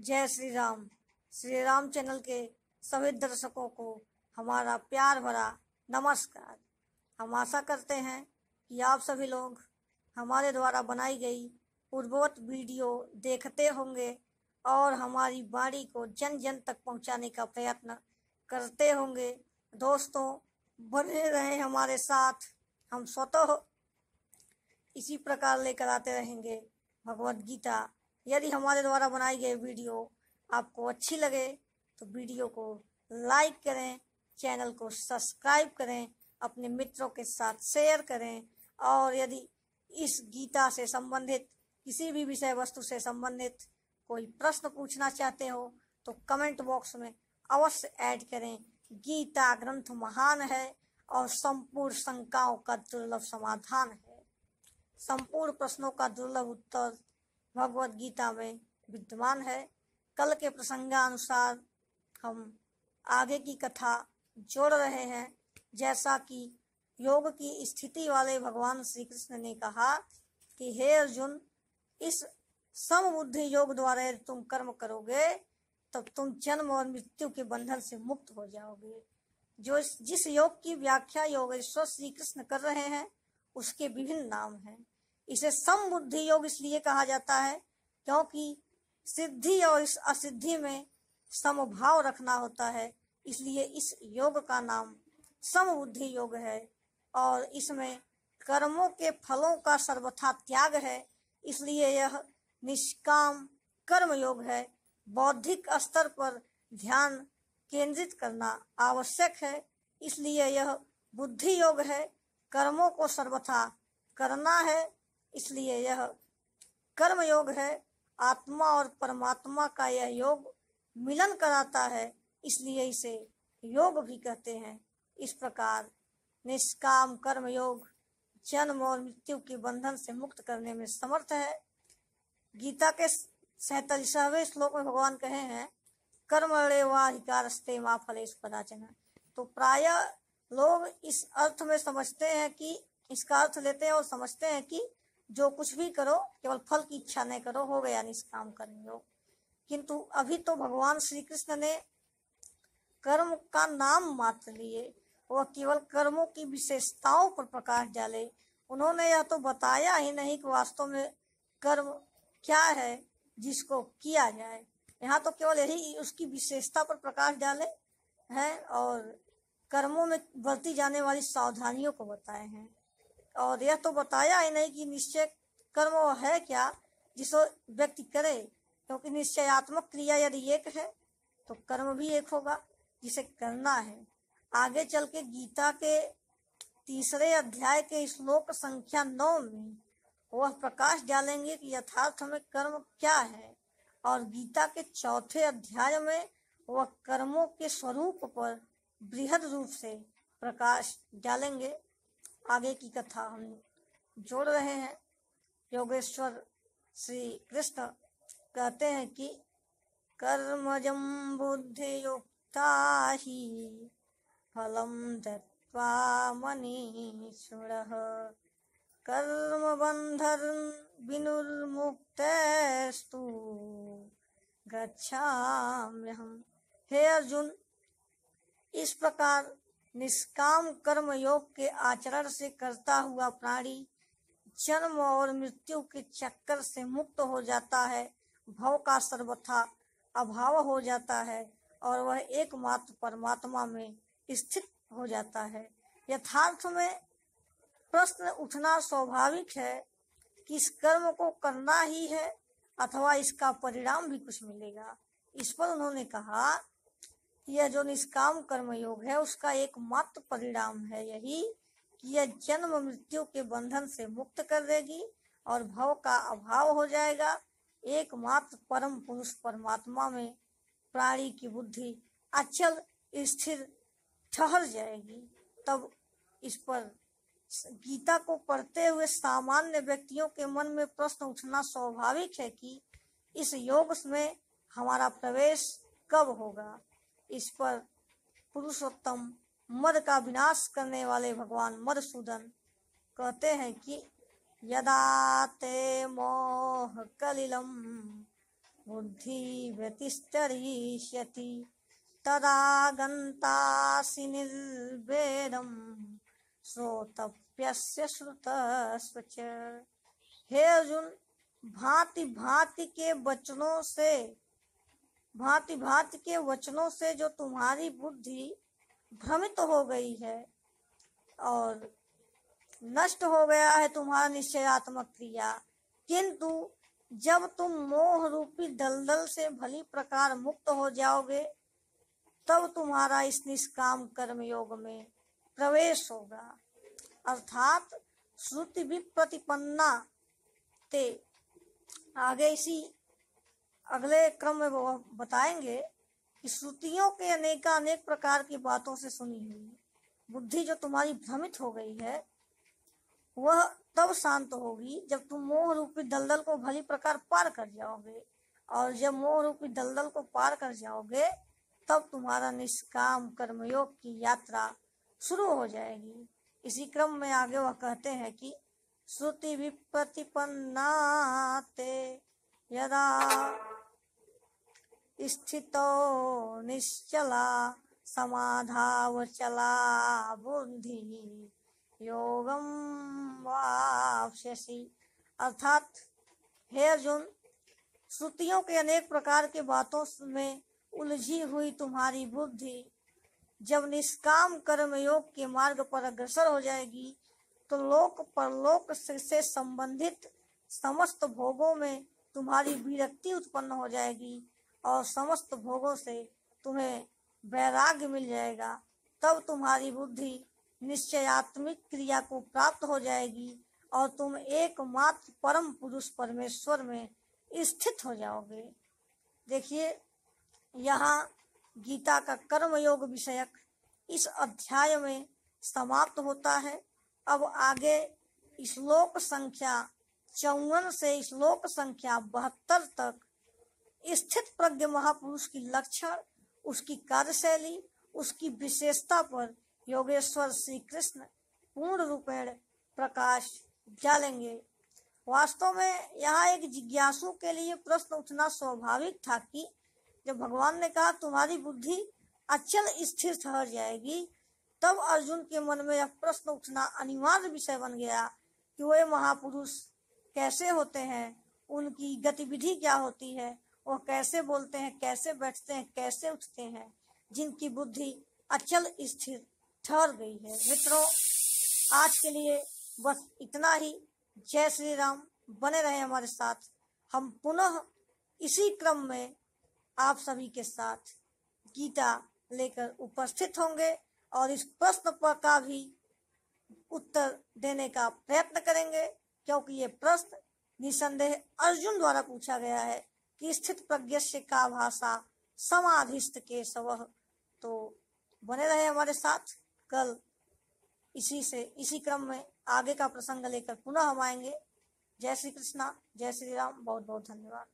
जय श्री राम। श्री राम चैनल के सभी दर्शकों को हमारा प्यार भरा नमस्कार। हम आशा करते हैं कि आप सभी लोग हमारे द्वारा बनाई गई पूर्ववत वीडियो देखते होंगे और हमारी वाणी को जन जन तक पहुंचाने का प्रयत्न करते होंगे। दोस्तों, बने रहें हमारे साथ। हम स्वतः इसी प्रकार लेकर आते रहेंगे भगवत गीता। यदि हमारे द्वारा बनाई गई वीडियो आपको अच्छी लगे तो वीडियो को लाइक करें, चैनल को सब्सक्राइब करें, अपने मित्रों के साथ शेयर करें और यदि इस गीता से संबंधित किसी भी विषय वस्तु से संबंधित कोई प्रश्न पूछना चाहते हो तो कमेंट बॉक्स में अवश्य ऐड करें। गीता ग्रंथ महान है और संपूर्ण शंकाओं का दुर्लभ समाधान है। संपूर्ण प्रश्नों का दुर्लभ उत्तर भगवत गीता में विद्यमान है। कल के प्रसंगानुसार हम आगे की कथा जोड़ रहे हैं। जैसा कि योग की स्थिति वाले भगवान श्री कृष्ण ने कहा कि हे अर्जुन, इस समबुद्धि योग द्वारा यदि तुम कर्म करोगे तब तुम जन्म और मृत्यु के बंधन से मुक्त हो जाओगे। जिस योग की व्याख्या योगेश्वर श्री कृष्ण कर रहे हैं उसके विभिन्न नाम हैं। इसे समबुद्धि योग इसलिए कहा जाता है क्योंकि सिद्धि और इस असिद्धि में समभाव रखना होता है, इसलिए इस योग का नाम समबुद्धि योग है। और इसमें कर्मों के फलों का सर्वथा त्याग है, इसलिए यह निष्काम कर्म योग है। बौद्धिक स्तर पर ध्यान केंद्रित करना आवश्यक है, इसलिए यह बुद्धि योग है। कर्मों को सर्वथा करना है, इसलिए यह कर्म योग है। आत्मा और परमात्मा का यह योग मिलन कराता है, इसलिए इसे योग भी कहते हैं। इस प्रकार निष्काम कर्म योग जन्म और मृत्यु के बंधन से मुक्त करने में समर्थ है। गीता के 47वें श्लोक में भगवान कहे हैं, कर्मण्येवाधिकारस्ते मा फलेषु कदाचन। तो प्रायः लोग इस अर्थ में समझते हैं कि इसका अर्थ लेते हैं और समझते हैं कि जो कुछ भी करो केवल फल की इच्छा नहीं करो, हो गया निष्काम कर्म योग। किंतु अभी तो भगवान श्री कृष्ण ने कर्म का नाम मात्र लिए, वह केवल कर्मों की विशेषताओं पर प्रकाश डाले। उन्होंने यह तो बताया ही नहीं कि वास्तव में कर्म क्या है जिसको किया जाए। यहाँ तो केवल यही उसकी विशेषता पर प्रकाश डाले हैं और कर्मों में बरती जाने वाली सावधानियों को बताए हैं। और यह तो बताया ही नहीं कि निश्चय कर्म है क्या जिसको व्यक्ति करे, क्योंकि निश्चयात्मक क्रिया यदि एक है तो कर्म भी एक होगा जिसे करना है। आगे चल के गीता के 3 अध्याय के श्लोक संख्या 9 में वह प्रकाश डालेंगे कि यथार्थ में कर्म क्या है, और गीता के 4 अध्याय में वह कर्मों के स्वरूप पर बृहद रूप से प्रकाश डालेंगे। आगे की कथा हम जोड़ रहे हैं। योगेश्वर श्री कृष्ण कहते हैं कि कर्मजं बुद्धि युक्ता ही फलं दत्वा मनीषिणः कर्मबन्धं विनिर्मुक्तस्तु गच्छाम्यहम्। हे अर्जुन, इस प्रकार निष्काम कर्म योग के आचरण से करता हुआ प्राणी जन्म और मृत्यु के चक्कर से मुक्त हो जाता है, भव का सर्वथा अभाव हो जाता है और वह एकमात्र परमात्मा में स्थित हो जाता है। यथार्थ में प्रश्न उठना स्वाभाविक है कि इस कर्म को करना ही है अथवा इसका परिणाम भी कुछ मिलेगा। इस पर उन्होंने कहा यह जो निष्काम कर्म योग है उसका एकमात्र परिणाम है यही कि यह जन्म मृत्यु के बंधन से मुक्त कर देगी और भव का अभाव हो जाएगा। एकमात्र परम पुरुष परमात्मा में प्राणी की बुद्धि अचल स्थिर ठहर जाएगी। तब इस पर गीता को पढ़ते हुए सामान्य व्यक्तियों के मन में प्रश्न उठना स्वाभाविक है कि इस योग में हमारा प्रवेश कब होगा। इस पर पुरुषोत्तम मद का विनाश करने वाले भगवान मधुसूदन कहते हैं कि यदा ते मोह कलिलम बुद्धि व्यतिष्ठरिष्यति तदा गन्तासि निर्वेदं श्रोतव्यस्य श्रुतस्व च। हे अर्जुन, भांति भांति के वचनों से जो तुम्हारी बुद्धि भ्रमित हो गई है और नष्ट हो गया है तुम्हारा निश्चयात्मक क्रिया, किंतु जब तुम मोह रूपी दलदल से भली प्रकार मुक्त हो जाओगे तब तुम्हारा इस निष्काम कर्म योग में प्रवेश होगा। अर्थात श्रुति विप्रतिपन्ना ते, आगे इसी अगले क्रम में वो बताएंगे कि श्रुतियों के अनेक प्रकार की बातों से सुनी हुई बुद्धि जो तुम्हारी भ्रमित हो गई है वह तब शांत होगी जब तुम मोह रूपी दलदल को भली प्रकार पार कर जाओगे, और जब मोह रूपी दलदल को पार कर जाओगे तब तुम्हारा निष्काम कर्मयोग की यात्रा शुरू हो जाएगी। इसी क्रम में आगे वह कहते हैं कि श्रुति विप्रतिपन्ना ते यदा स्थितो निश्चला समाधावचला बुद्धि योगम वाप्स्यसि। अर्थात हे अर्जुन, श्रुतियों के अनेक प्रकार के बातों में उलझी हुई तुम्हारी बुद्धि जब निष्काम कर्म योग के मार्ग पर अग्रसर हो जाएगी तो लोक परलोक से संबंधित समस्त भोगों में तुम्हारी विरक्ति उत्पन्न हो जाएगी और समस्त भोगों से तुम्हें वैराग्य मिल जाएगा। तब तुम्हारी बुद्धि निश्चयात्मिक क्रिया को प्राप्त हो जाएगी और तुम एकमात्र परम पुरुष परमेश्वर में स्थित हो जाओगे। देखिए, यहाँ गीता का कर्म योग विषयक इस अध्याय में समाप्त होता है। अब आगे श्लोक संख्या 54 से श्लोक संख्या 72 तक स्थित प्रज्ञ महापुरुष की लक्षण, उसकी कार्यशैली, उसकी विशेषता पर योगेश्वर श्री कृष्ण पूर्ण रूपेण प्रकाश डालेंगे। वास्तव में यहाँ एक जिज्ञासु के लिए प्रश्न उठना स्वाभाविक था कि जब भगवान ने कहा तुम्हारी बुद्धि अचल स्थिर ठहर जाएगी, तब अर्जुन के मन में यह प्रश्न उठना अनिवार्य विषय बन गया कि वे महापुरुष कैसे होते हैं, उनकी गतिविधि क्या होती है, वह कैसे बोलते हैं, कैसे बैठते हैं, कैसे उठते हैं, जिनकी बुद्धि अचल स्थिर ठहर गई है। मित्रों, आज के लिए बस इतना ही। जय श्री राम। बने रहे हमारे साथ। हम पुनः इसी क्रम में आप सभी के साथ गीता लेकर उपस्थित होंगे और इस प्रश्न पर का भी उत्तर देने का प्रयत्न करेंगे, क्योंकि ये प्रश्न निसंदेह अर्जुन द्वारा पूछा गया है कि स्थित प्रज्ञस्य का भाषा समाधिस्थ के सवह। तो बने रहे हमारे साथ। कल इसी क्रम में आगे का प्रसंग लेकर पुनः हम आएंगे। जय श्री कृष्णा, जय श्री राम। बहुत बहुत धन्यवाद।